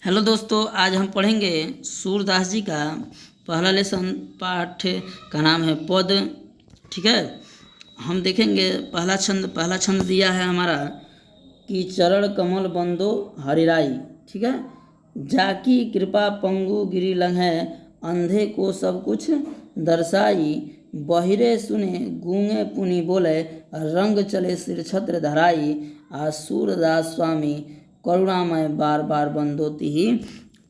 Hello दोस्तों, आज हम पढ़ेंगे सूरदास जी का पहला लेसन। पाठ का नाम है पद। ठीक है, हम देखेंगे पहला छंद दिया है हमारा कि चरण कमल बंदो हरिराई। ठीक है, जाकी कृपा पंगु गिरी लंघे, अंधे को सब कुछ दर्शाई, बहिरे सुने गूंगे पुनि बोले, रंग चले सिर छत्र धराई, आ सूरदास स्वामी करुणामय बार बार बंदोती ही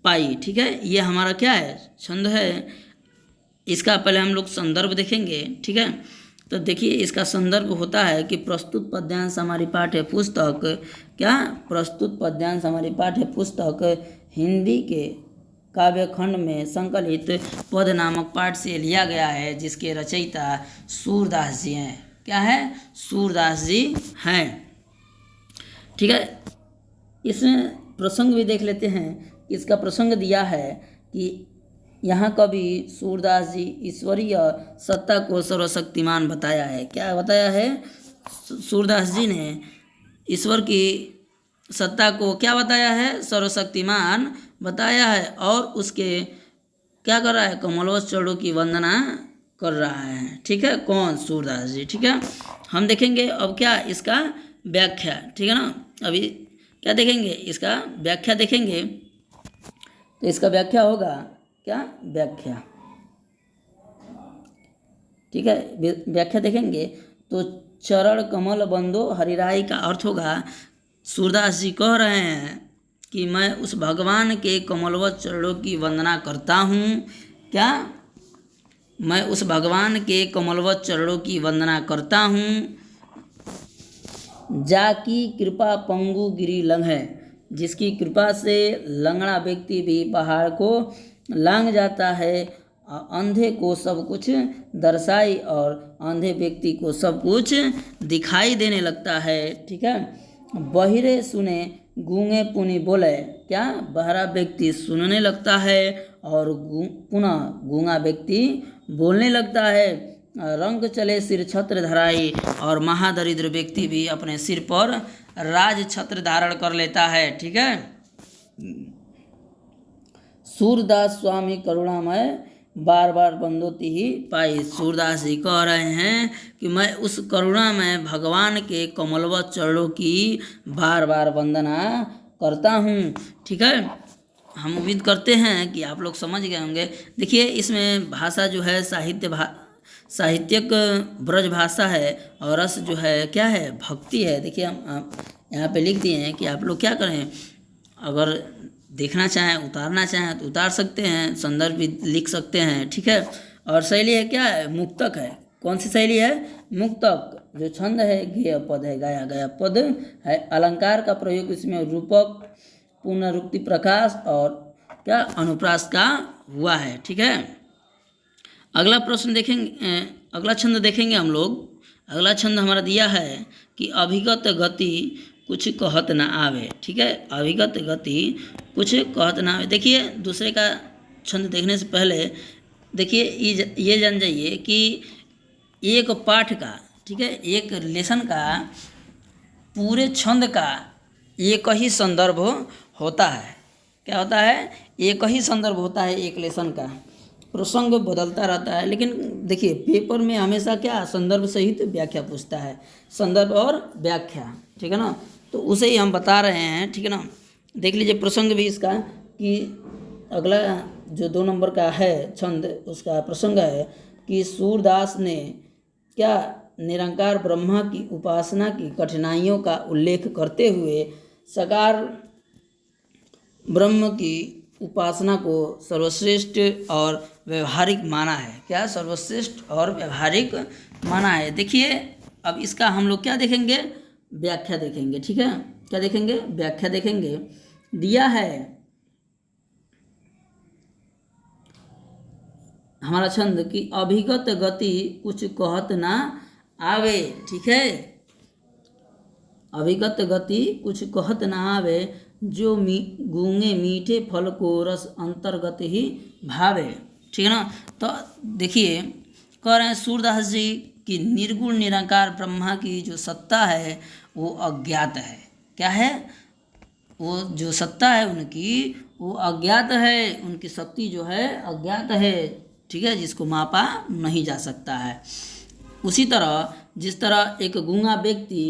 पाई। ठीक है, ये हमारा क्या है, छंद है। इसका पहले हम लोग संदर्भ देखेंगे। ठीक है, तो देखिए इसका संदर्भ होता है कि प्रस्तुत पद्यांश हमारी पाठ्य पुस्तक, क्या प्रस्तुत पद्यांश हमारी पाठ्य पुस्तक हिंदी के काव्य खंड में संकलित पद नामक पाठ से लिया गया है, जिसके रचयिता सूरदास जी हैं। क्या है, सूरदास जी हैं। ठीक है, इसमें प्रसंग भी देख लेते हैं। इसका प्रसंग दिया है कि यहाँ कवि सूरदास जी ईश्वरीय सत्ता को सर्वशक्तिमान बताया है। क्या बताया है, सूरदास जी ने ईश्वर की सत्ता को क्या बताया है, सर्वशक्तिमान बताया है। और उसके क्या कर रहा है, कमलवश चरणों की वंदना कर रहा है। ठीक है, कौन, सूरदास जी। ठीक है, हम देखेंगे अब क्या इसका व्याख्या। ठीक है ना, अभी क्या देखेंगे, इसका व्याख्या देखेंगे। तो इसका व्याख्या होगा क्या, व्याख्या। ठीक है, व्याख्या देखेंगे तो चरण कमल बंदो हरिराई का अर्थ होगा, सूरदास जी कह रहे हैं कि मैं उस भगवान के कमलवत चरणों की वंदना करता हूँ। क्या, मैं उस भगवान के कमलवत चरणों की वंदना करता हूँ। जाकी कृपा पंगु गिरी लंघे, जिसकी कृपा से लंगड़ा व्यक्ति भी पहाड़ को लांघ जाता है। अंधे को सब कुछ दर्शाई, और अंधे व्यक्ति को सब कुछ दिखाई देने लगता है। ठीक है, बहिरे सुने गूंगे पुनि बोले, क्या, बहरा व्यक्ति सुनने लगता है और पुनः गूंगा व्यक्ति बोलने लगता है। रंग चले सिर छत्र धराई, और महादरिद्र व्यक्ति भी अपने सिर पर राज छत्र धारण कर लेता है। ठीक है, सूरदास स्वामी करुणामय बार बार बंदोती ही पाई। सूरदास जी कह रहे हैं कि मैं उस करुणामय भगवान के कमलवत चरणों की बार बार वंदना करता हूँ। ठीक है, हम उम्मीद करते हैं कि आप लोग समझ गए होंगे। देखिए इसमें भाषा जो है साहित्यक ब्रज भाषा है, और रस जो है क्या है, भक्ति है। देखिए हम यहाँ पे लिख दिए हैं कि आप लोग क्या करें, अगर देखना चाहें, उतारना चाहें तो उतार सकते हैं, संदर्भ भी लिख सकते हैं। ठीक है, और शैली है क्या है, मुक्तक है। कौन सी शैली है, मुक्तक। जो छंद है गेय पद है, गाया गया पद है। अलंकार का प्रयोग इसमें रूपक, पुनरुक्ति, प्रकाश और क्या, अनुप्रास का हुआ है। ठीक है, अगला प्रश्न देखेंगे, अगला छंद देखेंगे हम लोग। अगला छंद हमारा दिया है कि अभिगत गति कुछ कहत ना आवे। ठीक है, अभिगत गति कुछ कहत ना आवे। देखिए दूसरे का छंद देखने से पहले देखिए ये जान जाइए कि एक पाठ का, ठीक है, एक लेसन का पूरे छंद का एक ही संदर्भ होता है। क्या होता है, एक ही संदर्भ होता है एक लेसन का। प्रसंग बदलता रहता है, लेकिन देखिए पेपर में हमेशा क्या, संदर्भ सहित व्याख्या पूछता है, संदर्भ और व्याख्या। ठीक है ना, तो उसे ही हम बता रहे हैं। ठीक है ना, देख लीजिए प्रसंग भी इसका कि अगला जो 2 नंबर का है छंद, उसका प्रसंग है कि सूरदास ने क्या, निरंकार ब्रह्मा की उपासना की कठिनाइयों का उल्लेख करते हुए साकार ब्रह्म की उपासना को सर्वश्रेष्ठ और व्यवहारिक माना है। क्या, सर्वश्रेष्ठ और व्यवहारिक माना है। देखिए अब इसका हम लोग क्या देखेंगे, व्याख्या देखेंगे। ठीक है, क्या देखेंगे, व्याख्या देखेंगे। दिया है हमारा छंद कि अभिगत गति कुछ कहत ना आवे। ठीक है, अभिगत गति कुछ कहत ना आवे, जो गूंगे मीठे फल को रस अंतर्गत ही भावे। ठीक है ना, तो देखिए कह रहे हैं सूरदास जी कि निर्गुण निराकार ब्रह्मा की जो सत्ता है वो अज्ञात है। क्या है, वो जो सत्ता है उनकी वो अज्ञात है, उनकी शक्ति जो है अज्ञात है, ठीक है, जिसको मापा नहीं जा सकता है। उसी तरह जिस तरह एक गूंगा व्यक्ति,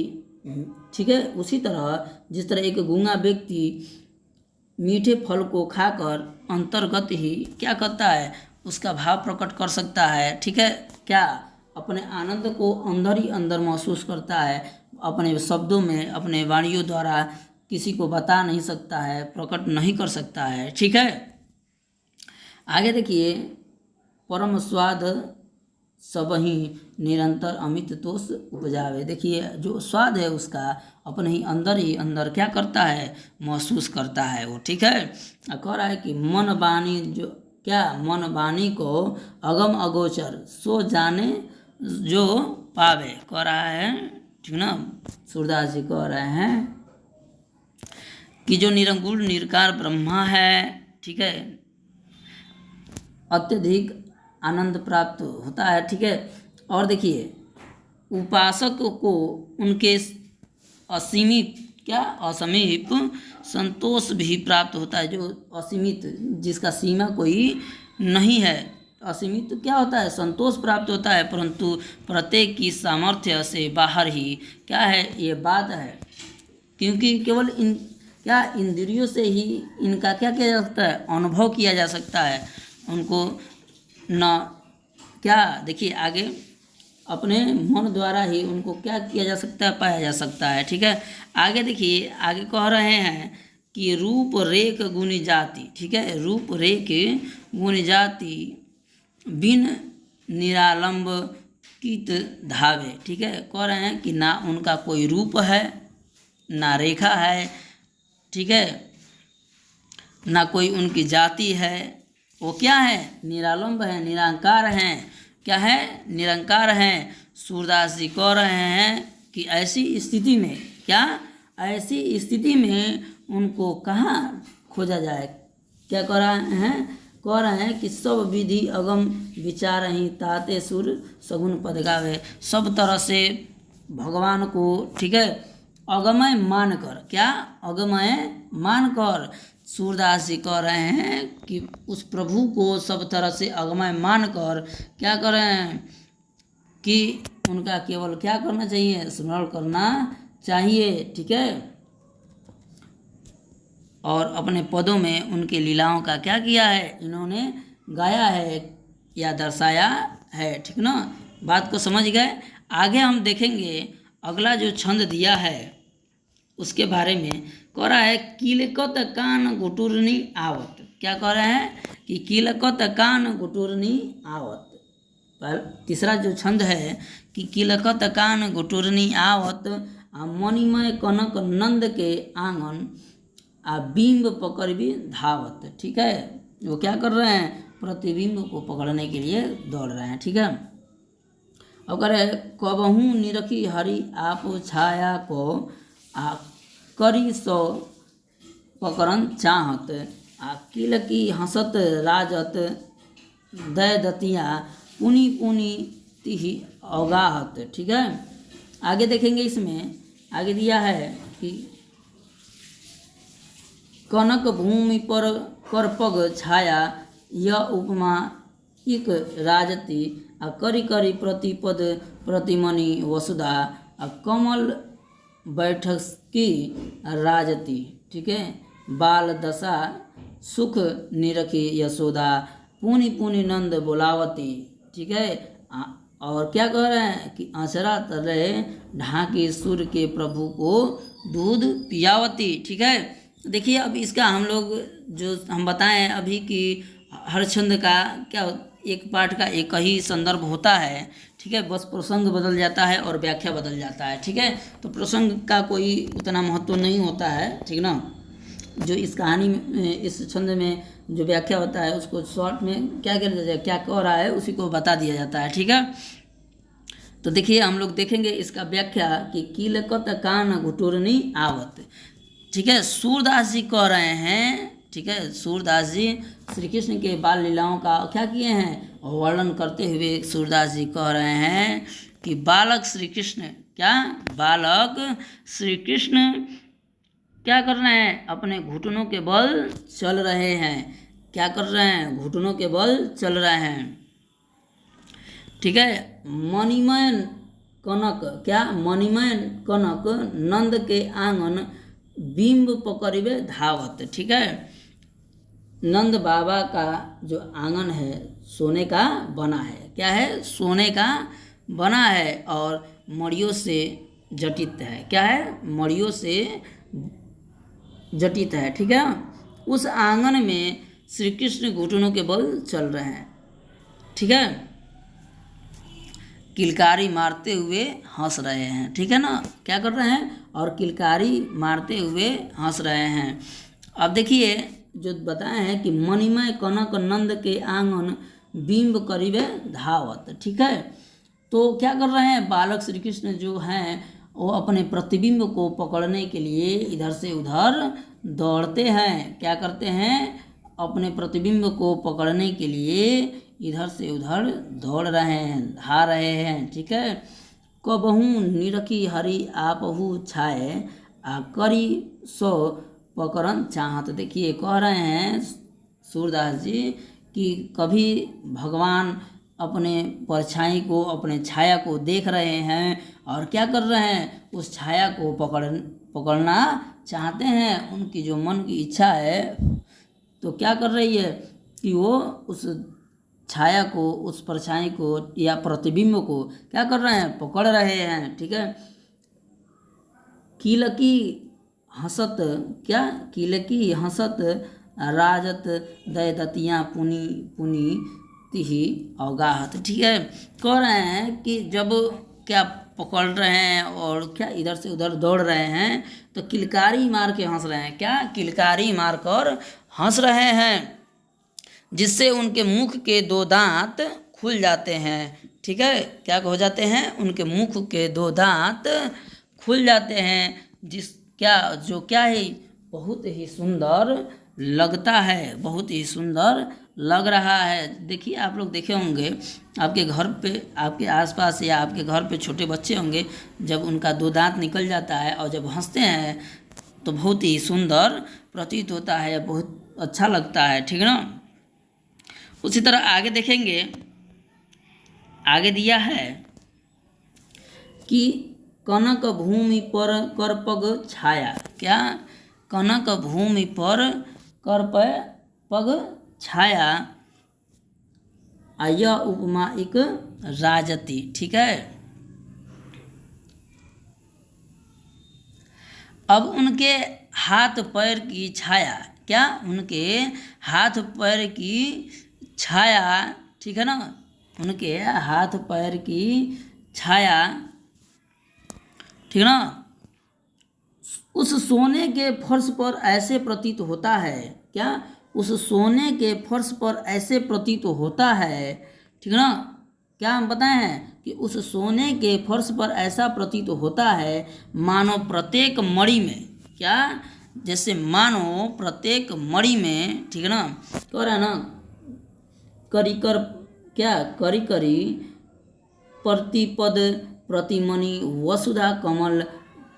ठीक है, उसी तरह जिस तरह एक गूंगा व्यक्ति मीठे फल को खाकर अंतर्गत ही क्या करता है, उसका भाव प्रकट कर सकता है, ठीक है, क्या अपने आनंद को अंदर ही अंदर महसूस करता है, अपने शब्दों में अपने वाणियों द्वारा किसी को बता नहीं सकता है, प्रकट नहीं कर सकता है, ठीक है। आगे देखिए, परम स्वाद सब ही निरंतर अमित तोष उपजावे। देखिए जो स्वाद है उसका अपने ही अंदर क्या करता है, महसूस करता है वो, ठीक है। कह रहा है कि मन वाणी जो क्या, मन वाणी को अगम अगोचर सो जाने जो पावे, कह रहा है, ठीक ना। सूरदास जी कह रहे हैं कि जो निरंकुश निराकार ब्रह्मा है, ठीक है, अत्यधिक आनंद प्राप्त होता है, ठीक है। और देखिए उपासक को उनके असीमित क्या, असमीप संतोष भी प्राप्त होता है। जो असीमित, जिसका सीमा कोई नहीं है, असीमित क्या होता है, संतोष प्राप्त होता है, परंतु प्रत्येक की सामर्थ्य से बाहर ही क्या है ये बात है, क्योंकि केवल इन क्या इंद्रियों से ही इनका क्या किया जा सकता है, अनुभव किया जा सकता है उनको न, क्या देखिए आगे अपने मन द्वारा ही उनको क्या किया जा सकता है, पाया जा सकता है, ठीक है। आगे देखिए, आगे कह रहे हैं कि रूप रेख गुण जाति, ठीक है, रूप रेख गुण जाति बिन निरालंब कित धावे, ठीक है। कह रहे हैं कि ना उनका कोई रूप है, ना रेखा है, ठीक है, ना कोई उनकी जाति है, वो क्या है, निरालंब है, निरंकार हैं, क्या है, निरंकार हैं। सूरदास जी कह रहे हैं कि ऐसी स्थिति में क्या, ऐसी स्थिति में उनको कहाँ खोजा जाए, क्या कह रहे हैं, कह रहे हैं कि सब विधि अगम विचार ही ताते सुर सगुन पद गावे। सब तरह से भगवान को, ठीक है, अगमय मानकर, क्या अगमय मानकर सूरदास जी कह रहे हैं कि उस प्रभु को सब तरह से अगमय मानकर क्या कर रहे हैं कि उनका केवल क्या करना चाहिए, स्मरण करना चाहिए, ठीक है। और अपने पदों में उनके लीलाओं का क्या किया है, इन्होंने गाया है या दर्शाया है, ठीक ना। बात को समझ गए। आगे हम देखेंगे अगला जो छंद दिया है उसके बारे में। कह रहा है किलकत कान गुटुरनी आवत, क्या कह रहे हैं कि किलकत कान गुटुरनी आवत। पर तीसरा जो छंद है कि किलकत कान गुटुरनी आवत, मणिमय कनक नंद के आंगन आ बिंब पकड़ भी धावत, ठीक है। वो क्या कर रहे हैं, प्रतिबिंब को पकड़ने के लिए दौड़ रहे हैं, ठीक है। अब कह रहे कबहू निरखी हरि आप छाया को आ करी सो पकड़न चाहत, आ किल की हंसत राजत दय दतिया पुनी पुनी तिही अवगाहत, ठीक है। आगे देखेंगे, इसमें आगे दिया है कि कनक भूमि पर कर पग छाया यह उपमा इक राजती, आ करी करी प्रतिपद प्रतिमणि वसुधा, आ कमल बैठक की राजती, ठीक है। बाल दशा सुख निरखी यशोदा, पुनि पुनि नंद बोलावती, ठीक है। और क्या कह रहे हैं कि आचरा तले ढाकी सूर्य के प्रभु को दूध पियावती, ठीक है। देखिए अब इसका हम लोग जो हम बताएं अभी कि हर छंद का क्या एक पाठ का एक ही संदर्भ होता है, ठीक है। बस प्रसंग बदल जाता है और व्याख्या बदल जाता है, ठीक है। तो प्रसंग का कोई उतना महत्व नहीं होता है, ठीक ना। जो इस कहानी में इस छंद में जो व्याख्या होता है उसको शॉर्ट में क्या किया जाता है, क्या कह रहा है उसी को बता दिया जाता है, ठीक है। तो देखिए हम लोग देखेंगे इसका व्याख्या कि किलकत कान घुटुरनी आवत, ठीक है। सूरदास जी कह रहे हैं, ठीक है। सूरदास जी श्री कृष्ण के बाल लीलाओं का क्या किए हैं, वर्णन करते हुए सूरदास जी कह रहे हैं कि बालक श्री कृष्ण, क्या बालक श्री कृष्ण क्या कर रहे हैं, अपने घुटनों के बल चल रहे हैं। क्या कर रहे हैं, घुटनों के बल चल रहे हैं। ठीक है। मणिमय कनक, क्या, मणिमय कनक नंद के आंगन बिंब पकड़िबे धावत। ठीक है। नंद बाबा का जो आंगन है सोने का बना है। क्या है, सोने का बना है और मड़ियों से जटित है। क्या है, मड़ियों से जटित है। ठीक है। उस आंगन में श्री कृष्ण घुटनों के बल चल रहे हैं। ठीक है। किलकारी मारते हुए हंस रहे हैं। ठीक है ना, क्या कर रहे हैं, और किलकारी मारते हुए हंस रहे हैं। अब देखिए जो बताए हैं कि मणिमय कनक नंद के आंगन बिंब करीबे धावत। ठीक है। तो क्या कर रहे हैं, बालक श्री कृष्ण जो हैं वो अपने प्रतिबिंब को पकड़ने के लिए इधर से उधर दौड़ते हैं। क्या करते हैं, अपने प्रतिबिंब को पकड़ने के लिए इधर से उधर दौड़ रहे हैं, धार रहे हैं। ठीक है। कबहू निरखी हरि आपहु छाए आ करी सो पकड़न चाहत। देखिए कह रहे हैं सूरदास जी कि कभी भगवान अपने परछाई को, अपने छाया को देख रहे हैं और क्या कर रहे हैं, उस छाया को पकड़ना चाहते हैं। उनकी जो मन की इच्छा है तो क्या कर रही है कि वो उस छाया को, उस परछाई को या प्रतिबिंब को क्या कर रहे हैं, पकड़ रहे हैं। ठीक है। कीलकी हंसत, क्या, कीलकी हंसत राजत दैदतियाँ पुनि पुनि तिही अवगाहत। ठीक है। कह रहे हैं कि जब क्या पकड़ रहे हैं और क्या इधर से उधर दौड़ रहे हैं तो किलकारी मार के हंस रहे हैं। क्या, किलकारी मार कर हंस रहे हैं, जिससे उनके मुख के दो दांत खुल जाते हैं। ठीक है। क्या हो जाते हैं, उनके मुख के दो दांत खुल जाते हैं, जिस क्या जो क्या है, बहुत ही सुंदर लगता है, बहुत ही सुंदर लग रहा है। देखिए आप लोग देखे होंगे आपके घर पे, आपके आसपास या आपके घर पे छोटे बच्चे होंगे, जब उनका दो दांत निकल जाता है और जब हंसते हैं तो बहुत ही सुंदर प्रतीत होता है, बहुत अच्छा लगता है। ठीक है ना। उसी तरह आगे देखेंगे, आगे दिया है कि कनक भूमि पर करपग छाया। क्या, कनक भूमि पर करपग छाया यह उपमा एक राजती। ठीक है। अब उनके हाथ पैर की छाया, क्या, उनके हाथ पैर की छाया, ठीक है ना, उनके हाथ पैर की छाया, ठीक है ना, उस सोने के फर्श पर ऐसे प्रतीत होता है। क्या, उस सोने के फर्श पर ऐसे प्रतीत होता है। ठीक है ना। क्या हम बताए हैं कि उस सोने के फर्श पर ऐसा प्रतीत होता है मानो प्रत्येक मणि में, क्या, जैसे मानो प्रत्येक मणि में, ठीक है ना, कह रहा है ना, करिकर, क्या, करी करी प्रतिपद प्रतिमणि वसुधा कमल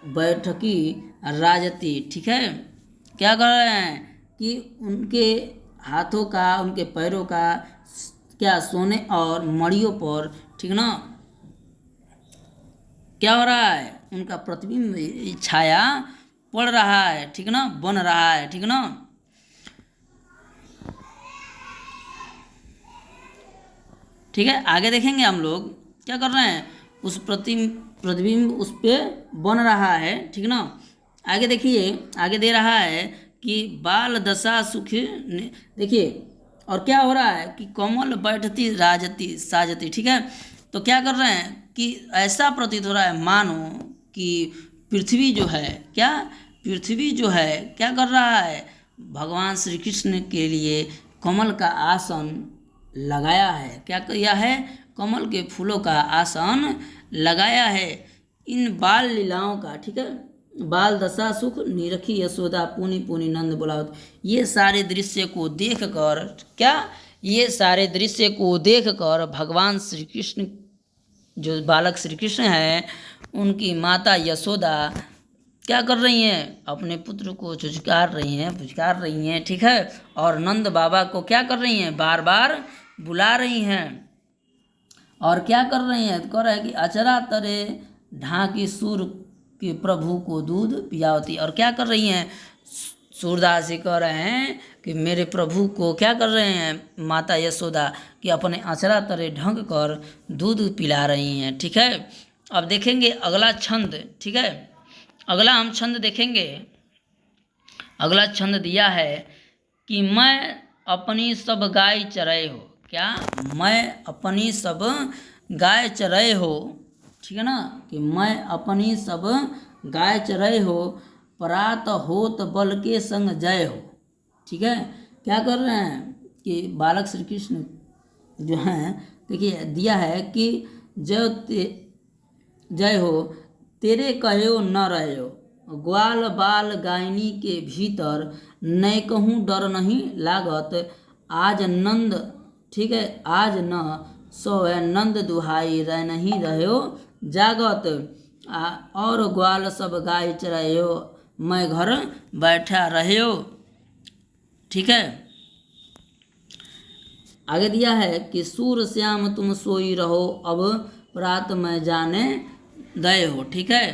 बैठकी राजती। ठीक है। क्या कर रहे हैं कि उनके हाथों का, उनके पैरों का, क्या, सोने और मड़ियों पर, ठीक ना, क्या हो रहा है, उनका प्रतिबिंब छाया पड़ रहा है। ठीक ना, बन रहा है। ठीक ना। ठीक है। आगे देखेंगे हम लोग क्या कर रहे हैं, उस प्रतिबिंब उस पे बन रहा है। ठीक ना। आगे देखिए, आगे दे रहा है कि बाल दशा सुख, देखिए, और क्या हो रहा है कि कमल बैठती राजती साजती। ठीक है। तो क्या कर रहे हैं कि ऐसा प्रतीत हो रहा है मानो कि पृथ्वी जो है, क्या, पृथ्वी जो है क्या कर रहा है, भगवान श्री कृष्ण के लिए कमल का आसन लगाया है। क्या किया है, कमल के फूलों का आसन लगाया है। इन बाल लीलाओं का, ठीक है, बाल दशा सुख निरखी यशोदा पुनि पुनि नंद बुलावत, ये सारे दृश्य को देख कर, क्या, ये सारे दृश्य को देख कर भगवान श्री कृष्ण, जो बालक श्री कृष्ण हैं, उनकी माता यशोदा क्या कर रही हैं, अपने पुत्र को पुचकार रही हैं, ठीक है। और नंद बाबा को क्या कर रही हैं, बार बार बुला रही हैं। और क्या कर रही हैं, कह रहा है कि अचरा तरे ढाकी सूर के प्रभु को दूध पियावती। और क्या कर रही हैं, सूरदास जी कह रहे हैं कि मेरे प्रभु को क्या कर रहे हैं माता यशोदा कि अपने अचरा तरे ढंक कर दूध पिला रही हैं, ठीक है। अब देखेंगे अगला छंद, ठीक है। अगला हम छंद देखेंगे। अगला छंद दिया है कि मैं अपनी सब गाय चराए हो। क्या, मैं अपनी सब गाय चराए हो, ठीक है ना, कि मैं अपनी सब गाय चराए हो, परात होत बल के संग जय हो, ठीक है। क्या कर रहे हैं कि बालक श्री कृष्ण जो हैं, देखिए दिया है कि जय हो तेरे कहो न रहो, ग्वाल बाल गायनी के भीतर नै कहूँ डर नहीं लागत, आज नंद, ठीक है, आज न सोए नंद दुहाई रह नहीं रहो जागत, और ग्वाल सब गाय चरायो मैं घर बैठा रहो, ठीक है। आगे दिया है कि सूर श्याम तुम सोई रहो, अब प्रात में जाने दए हो, ठीक है।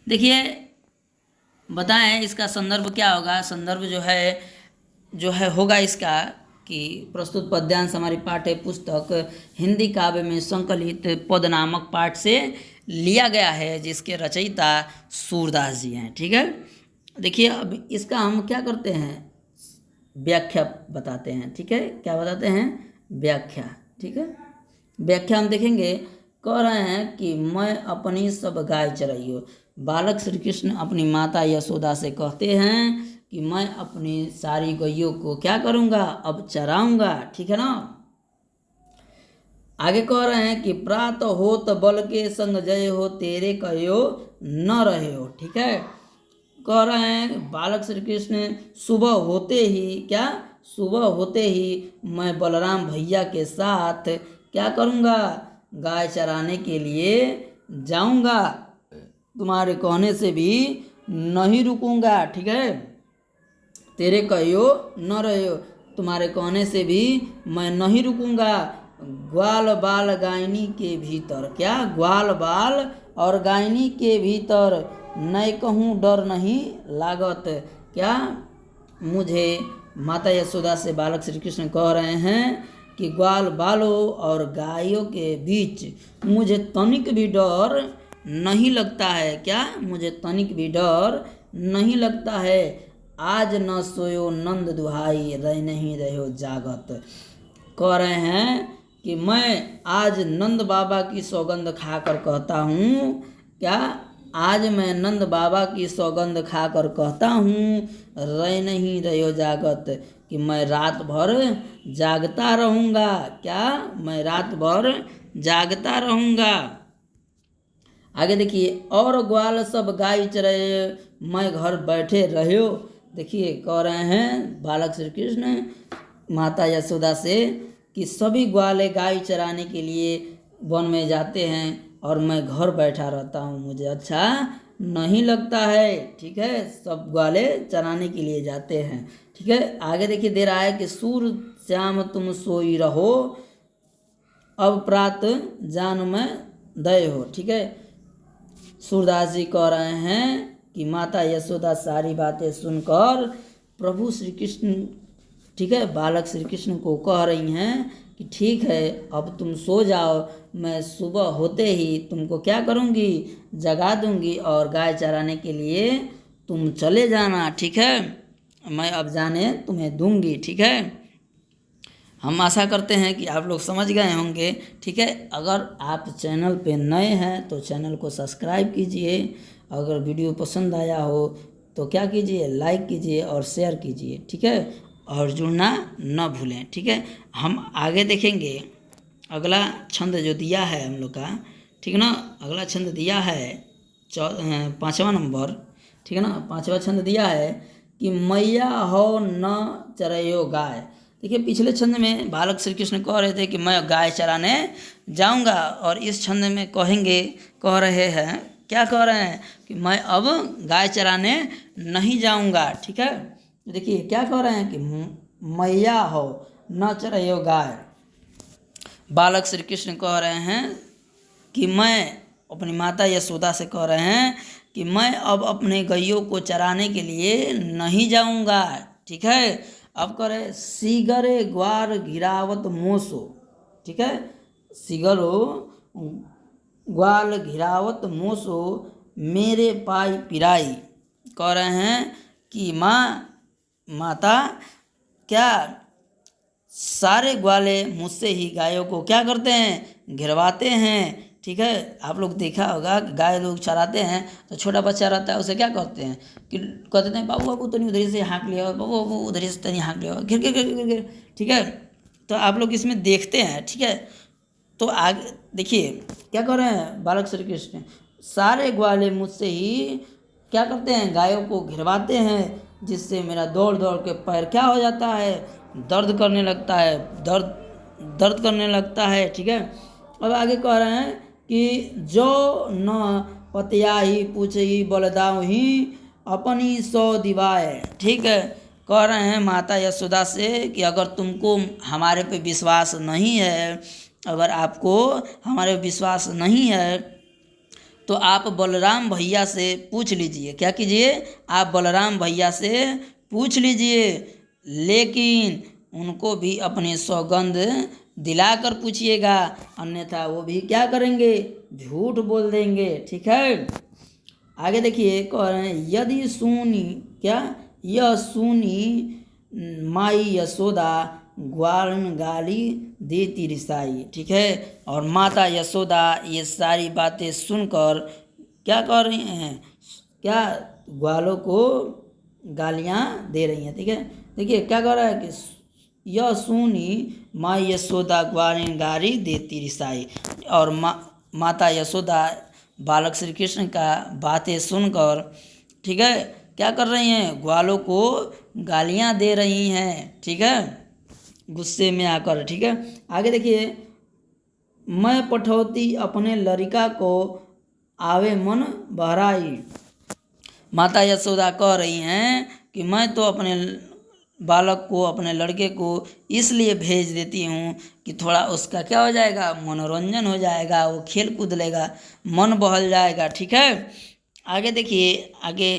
देखिए बताएं इसका संदर्भ क्या होगा। संदर्भ जो है होगा इसका कि प्रस्तुत पद्यांश हमारी पाठ्य पुस्तक हिंदी काव्य में संकलित पद नामक पाठ से लिया गया है, जिसके रचयिता सूरदास जी हैं, ठीक है। देखिए अब इसका हम क्या करते हैं, व्याख्या बताते हैं, ठीक है। क्या बताते हैं, व्याख्या, ठीक है। व्याख्या हम देखेंगे। कह रहे हैं कि मैं अपनी सब गाय चराई हो। बालक श्री कृष्ण अपनी माता यशोदा से कहते हैं कि मैं अपनी सारी गैयों को क्या करूँगा, अब चराऊँगा, ठीक है ना। आगे कह रहे हैं कि प्रात होत बल के संग जय हो, तेरे कहो न रहे हो, ठीक है। कह रहे हैं बालक श्री कृष्ण सुबह होते ही, क्या, सुबह होते ही मैं बलराम भैया के साथ क्या करूँगा, गाय चराने के लिए जाऊँगा, तुम्हारे कहने से भी नहीं रुकूंगा, ठीक है। तेरे कहो न रहो, तुम्हारे कहने से भी मैं नहीं रुकूंगा, ग्वाल बाल गायनी के भीतर, क्या, ग्वाल बाल और गायनी के भीतर नहीं कहूँ डर नहीं लागत, क्या, मुझे माता यशोदा से बालक श्री कृष्ण कह रहे हैं कि ग्वाल बालों और गायों के बीच मुझे तनिक भी डर नहीं लगता है, क्या, मुझे तनिक भी डर नहीं लगता है, आज न सोयो नंद दुहाई रह नहीं रहो जागत। कह रहे हैं कि मैं आज नंद बाबा की सौगंध खाकर कहता हूँ, क्या, आज मैं नंद बाबा की सौगंध खाकर कहता हूँ, रह नहीं रहो जागत, कि मैं रात भर जागता रहूँगा, क्या, मैं रात भर जागता रहूँगा। आगे देखिए, और ग्वाल सब गाय चराए मैं घर बैठे रहो। देखिए कह रहे हैं बालक श्री कृष्ण माता यशोदा से कि सभी ग्वाले गाय चराने के लिए वन में जाते हैं और मैं घर बैठा रहता हूँ, मुझे अच्छा नहीं लगता है, ठीक है। सब ग्वाले चराने के लिए जाते हैं, ठीक है। आगे देखिए दे रहा है कि सूर श्याम तुम सोई रहो, अब प्रात जान में दय हो, ठीक है। सूरदास जी कह रहे हैं कि माता यशोदा सारी बातें सुनकर प्रभु श्री कृष्ण, ठीक है, बालक श्री कृष्ण को कह रही हैं कि ठीक है अब तुम सो जाओ, मैं सुबह होते ही तुमको क्या करूँगी, जगा दूँगी और गाय चराने के लिए तुम चले जाना, ठीक है, मैं अब जाने तुम्हें दूँगी, ठीक है। हम आशा करते हैं कि आप लोग समझ गए होंगे, ठीक है। अगर आप चैनल पे नए हैं तो चैनल को सब्सक्राइब कीजिए, अगर वीडियो पसंद आया हो तो क्या कीजिए, लाइक कीजिए और शेयर कीजिए, ठीक है, और जुड़ना न भूलें, ठीक है। हम आगे देखेंगे अगला छंद जो दिया है हम लोग का, ठीक है ना। अगला छंद दिया है 5वां नंबर, ठीक है ना। 5वां छंद दिया है कि मैया हो न चरयो गाय। देखिए पिछले छंद में बालक श्री कृष्ण कह रहे थे कि मैं गाय चराने जाऊंगा, और इस छंद में कह रहे हैं क्या कह रहे हैं कि मैं अब गाय चराने नहीं जाऊंगा। ठीक है, देखिए क्या कह रहे हैं कि मैया हो न चराइयो गाय। बालक श्री कृष्ण कह रहे हैं कि मैं अपनी माता यशोदा से कह रहे हैं कि मैं अब अपने गैयों को चराने के लिए नहीं जाऊंगा। ठीक है, अब करे सीगरे ग्वार घिरावत मोसो। ठीक है, सीगरो ग्वाल घिरावत मोसो मेरे पाई पिराई। कह रहे हैं कि माता क्या सारे ग्वाले मुझसे ही गायों को क्या करते हैं, घिरवाते हैं। ठीक है, आप लोग देखा होगा गाय लोग चराते हैं तो छोटा बच्चा रहता है उसे क्या करते हैं कि कहते हैं बाबू बाबू तो नहीं उधर से हाँक लिया, बाबू बाबू उधर से नहीं हाँक लिया, घिर घिर घिर घिर घिर। ठीक है, तो आप लोग इसमें देखते हैं। ठीक है, तो आगे देखिए क्या कर रहे हैं बालक श्री कृष्ण, सारे ग्वाले मुझसे ही क्या करते हैं, गायों को घिरवाते हैं, जिससे मेरा दौड़ दौड़ के पैर क्या हो जाता है, दर्द करने लगता है, दर्द करने लगता है। ठीक है, अब आगे कह रहे हैं कि जो न पतियाही पूछही बलदाऊ ही अपनी सौ दिवाए। ठीक है, कह रहे हैं माता यशोदा से कि अगर तुमको हमारे पे विश्वास नहीं है, अगर आपको हमारे विश्वास नहीं है तो आप बलराम भैया से पूछ लीजिए। क्या कीजिए, आप बलराम भैया से पूछ लीजिए, लेकिन उनको भी अपनी सौगंध दिलाकर पूछिएगा, अन्यथा वो भी क्या करेंगे, झूठ बोल देंगे। ठीक है, आगे देखिए कह रहे हैं यदि सुनी क्या यह सुनी माई यशोदा ग्वालन गाली देती रिसाई। ठीक है, और माता यशोदा ये सारी बातें सुनकर क्या कर रही हैं, क्या ग्वालों को गालियाँ दे रही हैं। ठीक है, देखिए क्या कर रहा है कि यह सुनी माँ यशोदा ग्वालन गाली देती रिसाई, और माता यशोदा बालक श्री कृष्ण का बातें सुनकर ठीक है क्या कर रही हैं, ग्वालों को गालियाँ दे रही हैं। ठीक है, गुस्से में आकर। ठीक है, आगे देखिए मैं पठौती अपने लड़का को आवे मन बहराई। माता यशोदा कह रही हैं कि मैं तो अपने बालक को, अपने लड़के को इसलिए भेज देती हूँ कि थोड़ा उसका क्या हो जाएगा, मनोरंजन हो जाएगा, वो खेल कूद लेगा, मन बहल जाएगा। ठीक है, आगे देखिए, आगे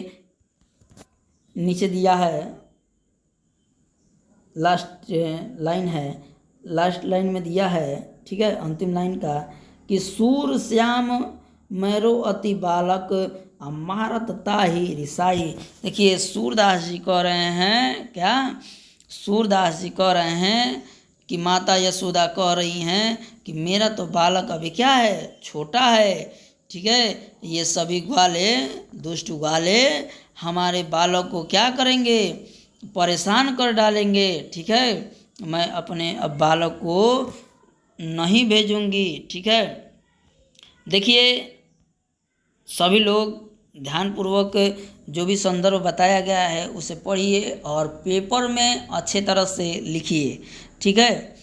नीचे दिया है, लास्ट लाइन है, लास्ट लाइन में दिया है। ठीक है, अंतिम लाइन का कि सूर श्याम मेरो अति बालक अमारत ताही रिसाई। देखिए सूरदास जी कह रहे हैं, क्या सूरदास जी कह रहे हैं कि माता यशोदा कह रही हैं कि मेरा तो बालक अभी क्या है, छोटा है। ठीक है, ये सभी ग्वाले, दुष्ट ग्वाले हमारे बालक को क्या करेंगे, परेशान कर डालेंगे। ठीक है, मैं अपने अब बालक को नहीं भेजूंगी। ठीक है, देखिए सभी लोग ध्यानपूर्वक जो भी संदर्भ बताया गया है उसे पढ़िए और पेपर में अच्छे तरह से लिखिए। ठीक है,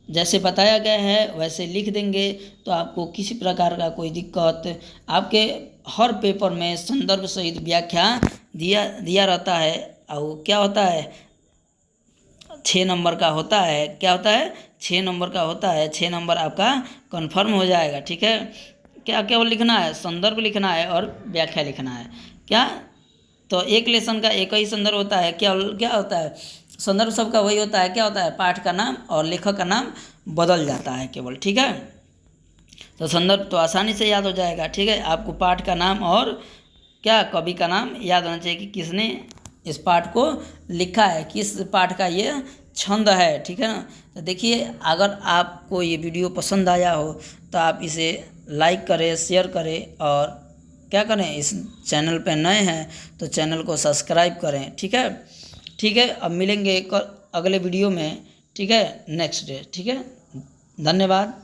जैसे बताया गया है वैसे लिख देंगे तो आपको किसी प्रकार का कोई दिक्कत, आपके हर पेपर में संदर्भ सहित व्याख्या दिया रहता है। और क्या होता है, 6 नंबर का होता है। क्या होता है, 6 नंबर का होता है। 6 नंबर आपका कंफर्म हो जाएगा। ठीक है, क्या केवल लिखना है, संदर्भ लिखना है और व्याख्या लिखना है। क्या, तो एक लेसन का एक ही संदर्भ होता है। क्या होता है, संदर्भ सबका वही होता है। क्या होता है, पाठ का नाम और लेखक का नाम बदल जाता है केवल। ठीक है, तो संदर्भ तो आसानी से याद हो जाएगा। ठीक है, आपको पाठ का नाम और क्या कवि का नाम याद होना चाहिए कि किसने इस पाठ को लिखा है, किस पाठ का ये छंद है। ठीक है ना, तो देखिए अगर आपको ये वीडियो पसंद आया हो तो आप इसे लाइक करें, शेयर करें और क्या करें, इस चैनल पे नए हैं तो चैनल को सब्सक्राइब करें। ठीक है, अब मिलेंगे अगले वीडियो में। ठीक है, नेक्स्ट डे। ठीक है, धन्यवाद।